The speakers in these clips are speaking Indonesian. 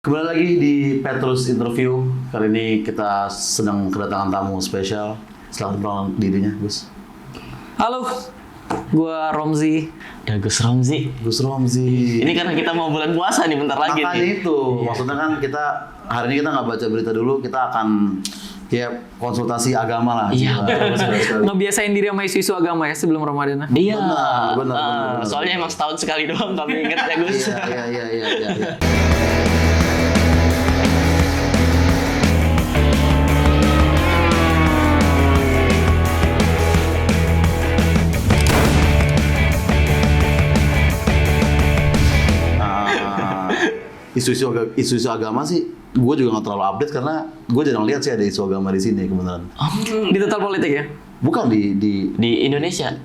Kembali lagi di Petrus Interview. Kali ini kita sedang kedatangan tamu spesial. Selamat perkenalkan dirinya, Gus. Halo, gua Romzi. Ya Gus Romzi. Gus Romzi. Ini karena kita mau bulan puasa nih bentar lagi Makanya nih. itu, maksudnya kan kita hari ini kita nggak baca berita dulu, kita akan kayak konsultasi agama lah. Iya. Ngebiasain diri sama isu-isu agama ya sebelum Ramadan. Iya. Benar. Soalnya emang setahun sekali doang kami inget ya Gus. Iya. Isu-isu agama sih, gue juga nggak terlalu update karena gue jarang lihat sih ada isu agama di sini kebenaran. Di total politik ya? Bukan di Di Indonesia.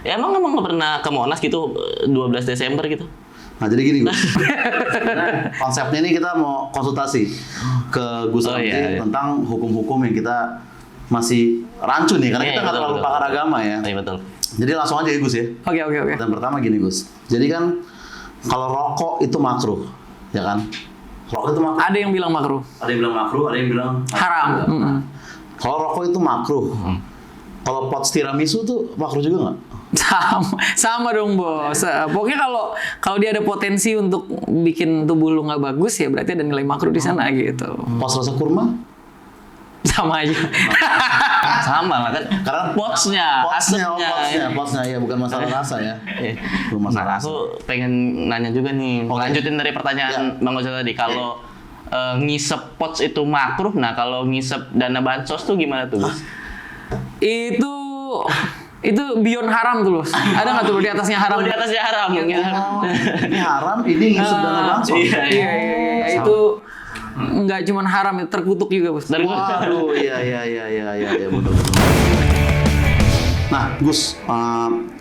Ya emang nggak pernah ke Monas gitu 12 Desember gitu. Nah jadi gini Gus, nah, konsepnya ini kita mau konsultasi ke Gus Romzi tentang hukum-hukum yang kita masih rancu nih, karena kita nggak terlalu pakar agama ya. Iya betul. Jadi langsung aja ya Gus ya. Oke. Dan pertama gini Gus, jadi kan kalau rokok itu makruh, ya kan? Rokok itu makruh. Ada yang bilang makruh. Ada yang bilang makruh, ada yang bilang Haram. Kalau rokok itu makruh, kalau pot tiramisu tuh makruh juga nggak? Sama dong bos. Pokoknya kalau dia ada potensi untuk bikin tubuh lu nggak bagus ya berarti ada nilai makruh di sana gitu. Pot rasa kurma? Sama aja. Sama lah kan. Karena potsnya, ya bukan masalah rasa ya. Belum masalah Nah, aku pengen nanya juga nih. Lanjutin dari pertanyaan Bang Ojol tadi. Kalau ngisep pots itu makruh, nah kalau ngisep dana bansos tuh gimana tuh, Gus? Itu beyond haram tuh bos. Ada nggak tuh di atasnya haram? Di atasnya haram. Ini haram, ini ngisep dana bansos. Iya. Itu nggak cuma haram, itu terkutuk juga bos. Waduh, iya, benar. Nah,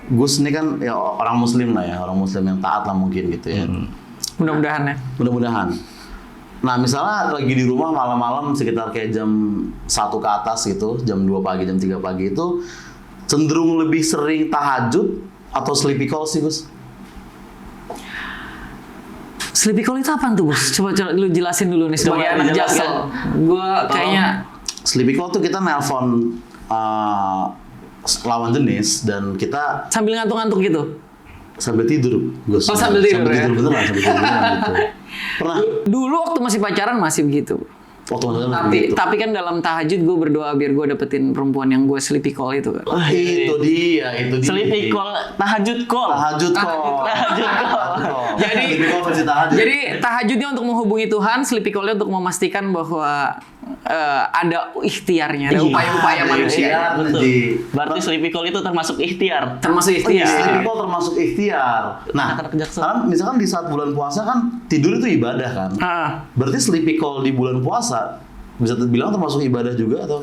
Gus ini kan ya orang Muslim lah ya, orang Muslim yang taat lah mungkin gitu ya. Mudah-mudahan ya. Mudah-mudahan. Nah, misalnya lagi di rumah malam-malam sekitar kayak jam 1 ke atas gitu, jam 2 pagi, jam 3 pagi itu cenderung lebih sering tahajud atau sleepy call sih, Gus? Sleepy call itu apaan tuh, Bos? Coba lu jelasin dulu nih sebagai anak jaksel. Gua kayaknya sleepy call tuh kita nelpon lawan jenis dan kita sambil ngantuk-ngantuk gitu. Sambil tidur, Gus. Oh, sambil tidur ya? Sambil tidur beneran gitu. Pernah? Dulu waktu masih pacaran masih begitu. Tapi kan dalam tahajud gue berdoa biar gue dapetin perempuan yang gue sleepy call itu kan. Itu dia. Sleepy call, tahajud call. Jadi tahajudnya untuk menghubungi Tuhan, sleepy call-nya untuk memastikan bahwa ada ikhtiarnya, ada upaya-upaya manusia. Betul. Berarti sleepy call itu termasuk ikhtiar. Sleepy call termasuk ikhtiar. Nah, karena misalkan di saat bulan puasa kan tidur itu ibadah kan. Berarti sleepy call di bulan puasa bisa dibilang termasuk ibadah juga atau?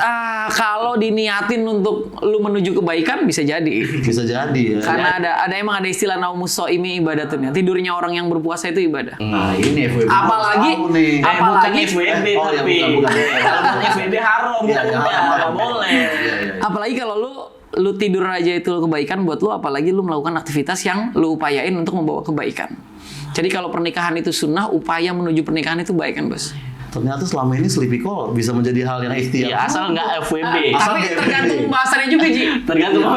Kalau diniatin untuk lu menuju kebaikan bisa jadi. Bisa jadi ya. Karena ada istilah naumus shaimi ibadatun. Tidurnya orang yang berpuasa itu ibadah. Nah, ini FWB. Apalagi bukan FWB tapi. Bukan. Kalau FWB haram, enggak boleh. Apalagi kalau lu tidur aja itu kebaikan buat lu, apalagi lu melakukan aktivitas yang lu upayain untuk membawa kebaikan. Jadi kalau pernikahan itu sunnah, upaya menuju pernikahan itu baik kan, Bos? Ternyata selama ini sleepy call bisa menjadi hal yang ikhtiar. Ya, asal nggak FWB. Tapi tergantung pembahasannya juga, Ji. Tergantung.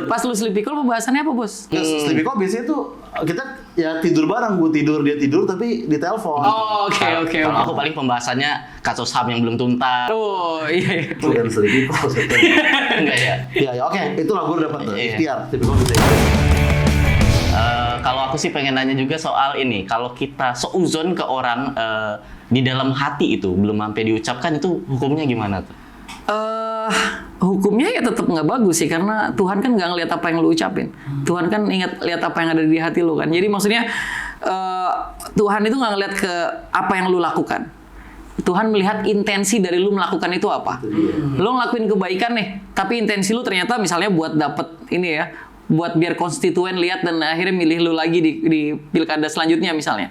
Pas lu sleepy call pembahasannya apa, Bos? Sleepy call biasanya tuh kita ya tidur bareng, gue tidur, dia tidur tapi di telepon. Oh, oke. Kalau aku paling pembahasannya kasus HAM yang belum tuntas. Oh, iya. Itu kan sleepy call. Enggak ya? Iya, oke. Itulah gue dapat tuh. Ikhtiar. Sleepy call bisa. Kalau aku sih pengen nanya juga soal ini. Kalau kita seuzon ke orang di dalam hati itu belum sampai diucapkan, itu hukumnya gimana tuh? Hukumnya ya tetap nggak bagus sih, karena Tuhan kan nggak ngeliat apa yang lu ucapin. Tuhan kan lihat apa yang ada di hati lu kan. Jadi maksudnya Tuhan itu nggak ngeliat ke apa yang lu lakukan. Tuhan melihat intensi dari lu melakukan itu apa. Lu ngelakuin kebaikan nih, tapi intensi lu ternyata misalnya buat dapet ini ya, buat biar konstituen lihat dan akhirnya milih lu lagi di pilkada selanjutnya misalnya.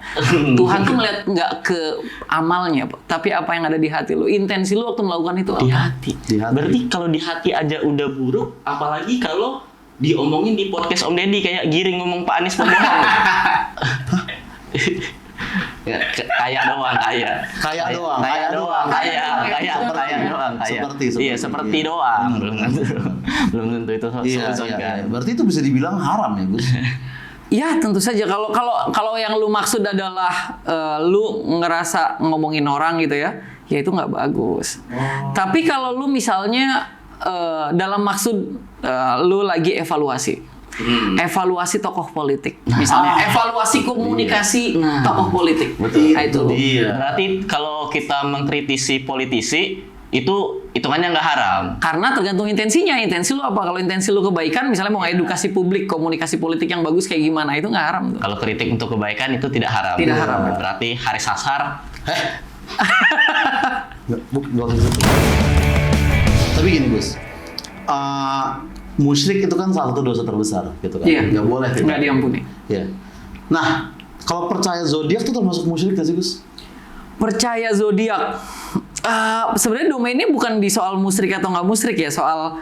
Tuhan tuh melihat nggak ke amalnya, tapi apa yang ada di hati lu. Intensi lu waktu melakukan itu apa? Di hati. Berarti kalau di hati aja udah buruk, apalagi kalau diomongin di podcast Om Deddy kayak Giring ngomong Pak Anies pembohong. Kaya doang, kaya. Kaya doang, kaya kaya doang, doang. kaya doang, kaya. Iya, seperti doang. Belum tentu itu Iya, solusi iya, kan. iya. Berarti itu bisa dibilang haram ya, Gus? Ya tentu saja kalau yang lu maksud adalah lu ngerasa ngomongin orang gitu ya itu nggak bagus. Tapi kalau lu misalnya dalam maksud lu lagi evaluasi. Evaluasi tokoh politik, misalnya evaluasi komunikasi tokoh politik. Betul. Nah, itu. Iya. Berarti kalau kita mengkritisi politisi itu hitungannya nggak haram. Karena tergantung intensinya. Intensi lu apa? Kalau intensi lu kebaikan, misalnya mau edukasi publik, komunikasi politik yang bagus kayak gimana, itu nggak haram tuh. Kalau kritik untuk kebaikan itu tidak haram. Tidak haram. Berarti Haris Ashar. Nggak usah disebut. Tapi gini Gus, musyrik itu kan salah satu dosa terbesar, gitu kan? Iya. Nggak boleh. Gitu. Nggak diampuni. Iya. Nah, kalau percaya zodiak itu termasuk musyrik nggak sih Gus? Percaya zodiak. Sebenarnya domainnya bukan di soal musyrik atau nggak musyrik ya, soal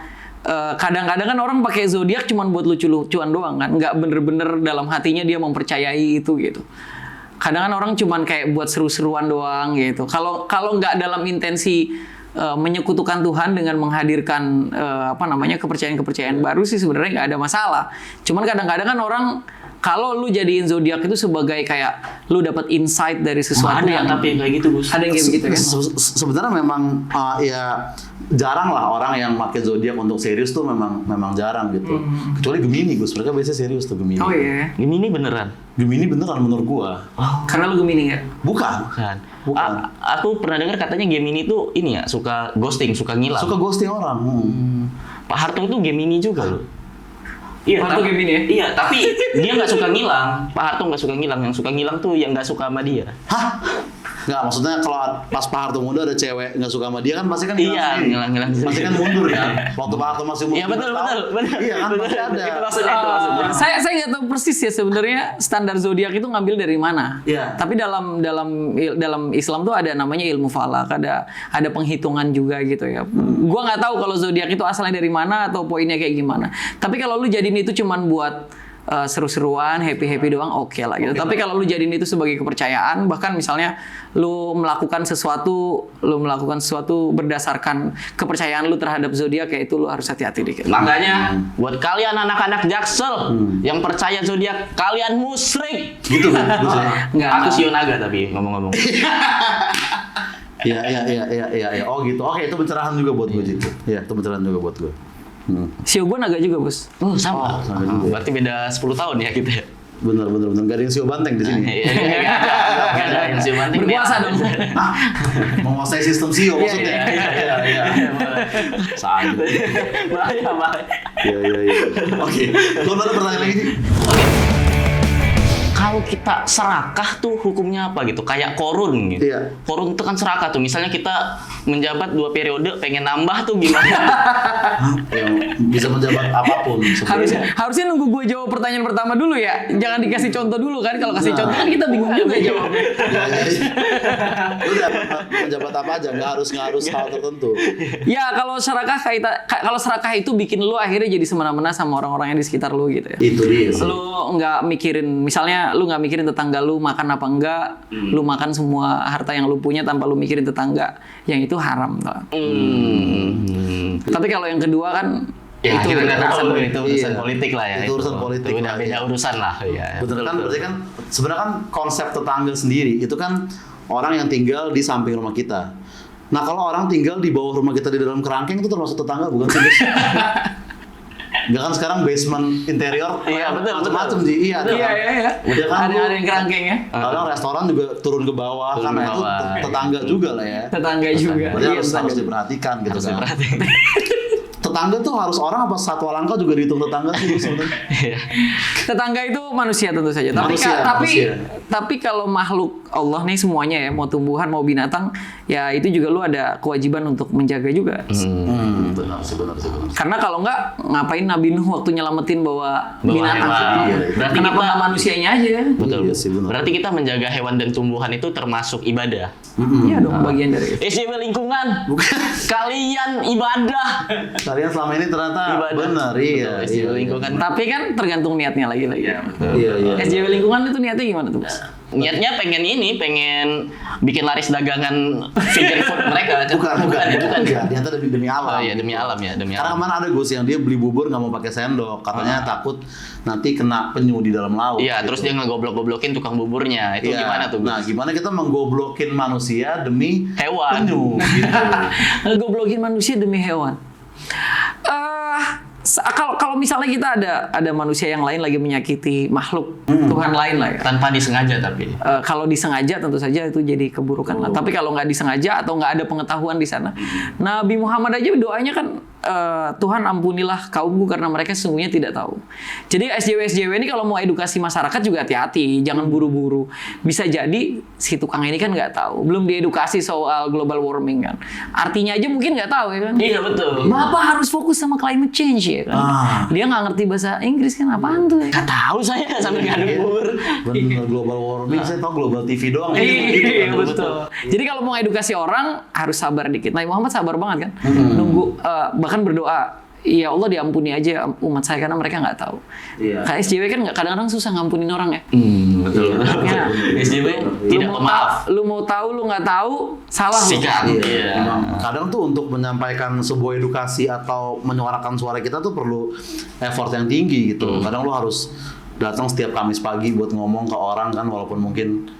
kadang-kadang kan orang pakai zodiak cuma buat lucu-lucuan doang kan, nggak bener-bener dalam hatinya dia mempercayai itu gitu. Kadang kan orang cuman kayak buat seru-seruan doang gitu. Kalau nggak dalam intensi menyekutukan Tuhan dengan menghadirkan kepercayaan-kepercayaan baru sih sebenarnya nggak ada masalah. Cuman kadang-kadang kan orang kalau lu jadiin zodiak itu sebagai kayak lu dapat insight dari sesuatu yang tapi kayak gitu Gus. ada yang kayak begitu ya. Sebenarnya memang ya jarang lah orang yang pakai zodiak untuk serius tuh memang jarang gitu. Kecuali Gemini Gus, mereka biasanya serius tuh Gemini. Oh iya. Gemini beneran. Gemini beneran menurut gua. Karena lu Gemini ya? Bukan. Bukan. Bukan. Aku pernah dengar katanya Gemini itu ini ya, suka ghosting, suka ngilang. Suka ghosting orang. Pak Harto itu Gemini juga loh. Iya, Pak Harto Gemini ya? Iya, tapi dia nggak suka ngilang. Pak Harto nggak suka ngilang. Yang suka ngilang tuh yang nggak suka sama dia. Hah? Nggak, maksudnya kalau pas Pak Harto muda ada cewek nggak suka sama dia kan pasti kan Iya, ngilang-ngilang sendiri. Pasti kan mundur kan. Waktu Pak Harto masih mundur. Iya betul. Iya kan pasti ada. Itu maksudnya. Saya nggak tahu persis ya sebenarnya standar zodiak itu ngambil dari mana. Iya. Tapi dalam Islam tuh ada namanya ilmu falak, ada penghitungan juga gitu ya. Gua nggak tahu kalau zodiak itu asalnya dari mana atau poinnya kayak gimana. Tapi kalau lu jadiin itu cuman buat seru-seruan, happy doang, oke lah gitu. Tapi kalau lu jadiin itu sebagai kepercayaan, bahkan misalnya lu melakukan sesuatu berdasarkan kepercayaan lu terhadap zodiak, kayak itu lu harus hati-hati dikit. Makanya buat kalian anak-anak Jaksel yang percaya zodiak, kalian musyrik. Gitu kan. Gus, ya? Nggak. Aku Sionaga tapi ngomong-ngomong. Iya. Oh gitu. Oke, itu pencerahan juga buat gue gitu. Iya, itu pencerahan juga buat gue. Sio gue naga juga, Bos. Oh, sama. Oh, sama juga. Berarti beda 10 tahun ya kita ya. Bener. Gak ada yang sio banteng di sini. Gak ada yang sih penting. Berpuasa dong. Menguasai sistem sio maksudnya. Iya. Saat. Bahaya. Iya. Oke. Lo ada pertanyaan lagi sih? Kalau kita serakah tuh hukumnya apa gitu? Kayak korun gitu. Iya. Korun itu kan serakah tuh. Misalnya kita menjabat 2 periode pengen nambah tuh gimana? Yang bisa menjabat apapun. Harusnya nunggu gue jawab pertanyaan pertama dulu ya. Jangan dikasih contoh dulu kan. Kalau kasih contoh kan kita bingung juga jawabnya. Udah, menjabat apa aja, nggak harus hal tertentu. Ya kalau serakah itu bikin lu akhirnya jadi semena-mena sama orang-orang yang di sekitar lu gitu ya. Itu dia sih. Lu nggak mikirin, misalnya lu nggak mikirin tetangga lu makan apa enggak, lu makan semua harta yang lu punya tanpa lu mikirin tetangga, yang itu haram tuh. Tapi kalau yang kedua kan Ya, itu kita nggak tahu itu urusan Iya. politik lah ya. Itu urusan politik Itu udah lah, beda ya. urusan lah. Ya. Betul kan, berarti kan sebenarnya kan konsep tetangga sendiri itu kan orang yang tinggal di samping rumah kita. Nah kalau orang tinggal di bawah rumah kita di dalam kerangkeng itu termasuk tetangga bukan sih? Gus? Enggak kan sekarang basement interior Iya, betul, macam-macam sih. Iya. Iya. Udah kan Ada yang kerangkeng ya. Kadang restoran juga turun ke bawah Turun karena ke itu bawah, tetangga juga lah ya. Tetangga juga. Berarti Iya, harus tetangga. diperhatikan gitu Harus kan. diperhatiin. Tetangga tuh harus orang apa satwa langka juga dihitung tetangga sih Gus, sebenarnya. Iya. Tetangga itu manusia tentu saja. Manusia. Tapi kalau makhluk Allah nih semuanya ya, mau tumbuhan mau binatang, ya itu juga lu ada kewajiban untuk menjaga juga. Benar sih. Karena kalau enggak, ngapain Nabi Nuh waktu nyelamatin bawa binatang? hewan. Iya. Berarti Kenapa kita- nggak manusianya aja? Betul. Iya sih, benar. Berarti kita menjaga hewan dan tumbuhan itu termasuk ibadah. Iya dong, bagian dari itu. SJW lingkungan. Bukan. Kalian ibadah. Kalian selama ini ternyata Ibadah. benar, iya. Betul, SJW lingkungan. Tapi kan tergantung niatnya lagi. Iya. SJW lingkungan itu niatnya gimana tuh, Bos? Niatnya pengen bikin laris dagangan vegan food mereka. Bukan ya? Ternyata demi alam. Oh iya, demi alam ya, demi Karena alam. kemarin ada Gus yang dia beli bubur nggak mau pakai sendok, katanya takut nanti kena penyu di dalam laut. Iya, terus dia ngegoblok-goblokin tukang buburnya. Itu Iya. gimana tuh, Gus? Nah, gimana kita menggoblokin manusia demi Hewan. penyu gitu. Ngegoblokin manusia demi hewan. Kalau misalnya kita ada manusia yang lain lagi menyakiti makhluk Tuhan lain lah ya. Tanpa disengaja tapi. Kalau disengaja tentu saja itu jadi keburukan lah. Tapi kalau nggak disengaja atau nggak ada pengetahuan di sana, Nabi Muhammad aja doanya kan Tuhan ampunilah kaumku karena mereka sesungguhnya tidak tahu. Jadi SJW ini kalau mau edukasi masyarakat juga hati-hati, jangan buru-buru. Bisa jadi si tukang ini kan nggak tahu, belum diedukasi soal global warming kan. Artinya aja mungkin nggak tahu ya kan. Iya betul. Bapak harus fokus sama climate change ya kan. Dia nggak ngerti bahasa Inggris kan, apaan tuh ya. Gak tahu saya sambil ngaduk bubur. Bener, global warming, saya tahu global TV doang. Iya betul. Jadi kalau mau edukasi orang harus sabar dikit. Nabi Muhammad sabar banget kan. Nunggu bahkan berdoa, ya Allah diampuni aja umat saya karena mereka nggak tahu. Iya. Kayak SJW kan kadang-kadang susah ngampunin orang ya. Betul. Ya. SJW tidak pemaaf. Lu mau tahu, lu nggak tahu, salah lu. Sikat. Iya. Iya. Emang kadang tuh untuk menyampaikan sebuah edukasi atau menyuarakan suara kita tuh perlu effort yang tinggi gitu. Kadang lu harus datang setiap Kamis pagi buat ngomong ke orang kan, walaupun mungkin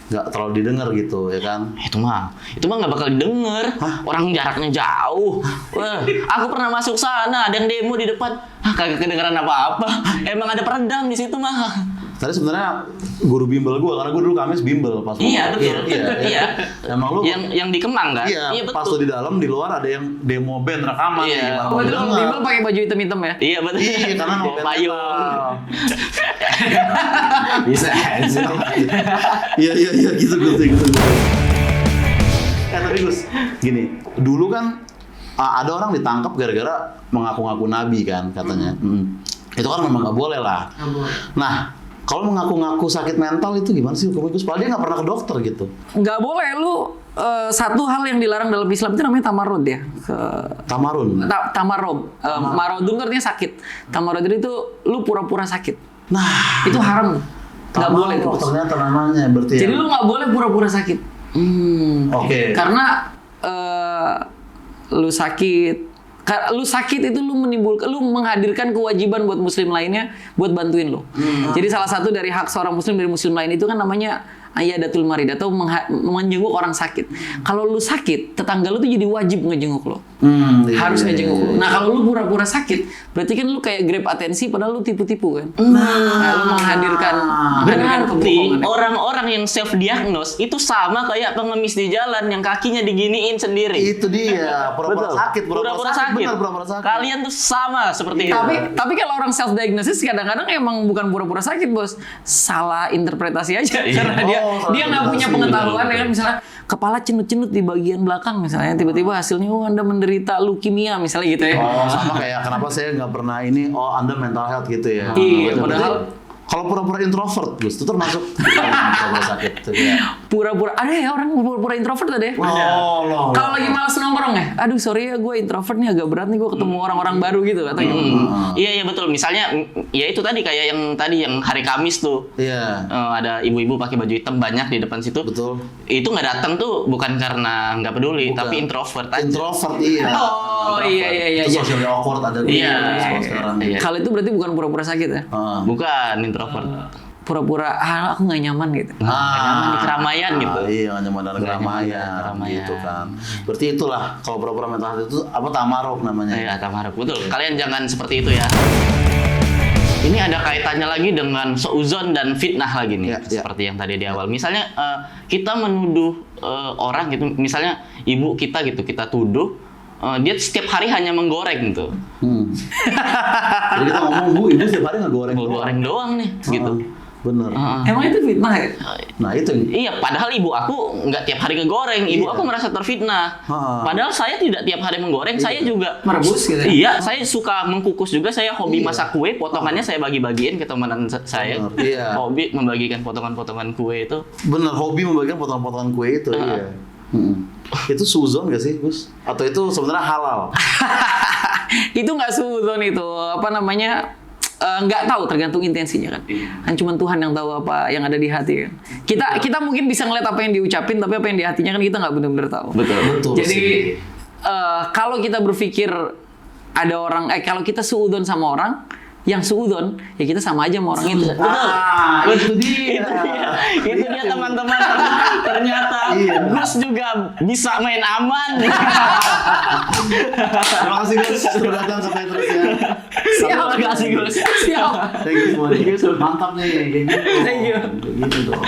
nggak terlalu didengar gitu ya kan. Itu mah nggak bakal didengar. Orang jaraknya jauh. Wah, aku pernah masuk sana, ada yang demo di depan. Kagak kedengeran apa-apa. Emang ada peredam di situ mah. Tadi sebenarnya guru bimbel gue, karena gue dulu Kamis bimbel pas Iya, betul. Iya. Emang lu Yang di Kemang kan? iya, pas betul. lu di dalam, di luar ada yang demo band rekaman Iya. gimana Oh, mau itu denger. bimbel pakai baju hitam-hitam ya. Iya betul. Iya, karena Bawa ngeband payung. metal. Bisa aja. Iya gitu. Tapi Gus, gini, dulu kan ada orang ditangkap gara-gara mengaku-ngaku nabi kan katanya. Itu kan memang nggak boleh lah. Nah, kalau mengaku-ngaku sakit mental itu gimana sih hukumnya Gus? Padahal dia nggak pernah ke dokter gitu. Nggak boleh lu. Satu hal yang dilarang dalam Islam itu namanya tamarrud ya. Tamarun. Tamarrud. Marodun itu artinya sakit. Tamarrud itu lu pura-pura sakit. Nah, Itu haram. Nggak boleh itu. Tamarud ternyata namanya berarti. Jadi ya. lu nggak boleh pura-pura sakit. Oke. Karena lu sakit. Lu sakit itu lu menghadirkan kewajiban buat muslim lainnya buat bantuin lu. Jadi salah satu dari hak seorang muslim dari muslim lain itu kan namanya ayadatul marid atau menjenguk orang sakit. Kalau lu sakit, tetangga lu tuh jadi wajib ngejenguk lu. Harus ngejenguk lu. Nah, kalau lu pura-pura sakit, berarti kan lu kayak grab atensi padahal lu tipu-tipu kan. Nah, lu menghadirkan Berarti kebohongan. orang-orang yang self diagnose itu sama kayak pengemis di jalan yang kakinya diginiin sendiri. Itu dia, pura-pura sakit, Pura-pura sakit. benar pura-pura sakit. Kalian tuh sama seperti itu. Tapi kalau orang self diagnosis kadang-kadang emang bukan pura-pura sakit, Bos. Salah interpretasi aja karena dia nggak punya pengetahuan ya kan, misalnya kepala cenut-cenut di bagian belakang misalnya, tiba-tiba hasilnya Anda menderita leukemia misalnya gitu ya. Oh, sama kayak kenapa saya nggak pernah ini, Anda mental health gitu ya. Iya, Berarti padahal kalau pura-pura introvert, Gus, itu termasuk pura-pura sakit. Itu dia. pura-pura ada ya orang pura-pura introvert ada ya. Oh, Kalau lagi malas nongkrong ya, aduh sorry ya gue introvert nih agak berat nih gue ketemu orang-orang baru gitu atau gimana. Iya betul. Misalnya ya itu tadi kayak yang hari Kamis tuh. Iya, Ada ibu-ibu pakai baju hitam banyak di depan situ. betul. Itu nggak datang tuh bukan karena nggak peduli, Bukan. tapi introvert aja. Introvert, iya. Oh iya. Itu socially awkward ada di sekarang. Iya. Kalau itu berarti bukan pura-pura sakit ya. Bukan introvert. Pura-pura aku nggak nyaman gitu. Nyaman di keramaian gitu. Iya, nggak nyaman dalam Nggak nyaman keramaian, dalam keramaian. gitu kan. Berarti itulah kalau pura-pura mental health itu apa, tamaruk namanya. Iya, tamaruk. Betul. Kalian jangan seperti itu ya. Ini ada kaitannya lagi dengan seuzon dan fitnah lagi nih, Iya, iya. seperti yang tadi di awal. Misalnya kita menuduh orang gitu, misalnya ibu kita gitu, kita tuduh dia setiap hari hanya menggoreng gitu, Jadi kita ngomong, Bu, ibu setiap hari ngegoreng goreng doang nih, gitu. Bener. Emang itu fitnah ya? Nah, itu. Iya, padahal ibu aku nggak tiap hari ngegoreng. Ibu aku merasa terfitnah. Padahal saya tidak tiap hari menggoreng. Saya juga Merebus gitu ya? Iya, saya suka mengkukus juga. Saya hobi Iya. masak kue. Potongannya saya bagi-bagiin ke teman saya. Benar, iya. Hobi membagikan potongan-potongan kue itu. Bener, hobi membagikan potongan-potongan kue itu. Iya. Itu suzon gak sih, Gus? Atau itu sebenarnya halal? Itu nggak suzon itu apa namanya nggak tahu, tergantung intensinya kan. Kan cuma Tuhan yang tahu apa yang ada di hati kan. Kita mungkin bisa ngeliat apa yang diucapin, tapi apa yang di hatinya kan kita nggak benar-benar tahu. Betul Jadi sih. kalau kita berpikir ada orang, kalau kita suudon sama orang yang suudon, ya kita sama aja sama orang itu. Itu dia. Itu dia teman-teman. Ternyata Gus juga bisa main aman. Terima kasih Gus sudah datang sampai terus ya. Terima kasih Gus. Siap. Thank you semua. Mantap nih kayak gitu. Thank you. Kayak gitu dong.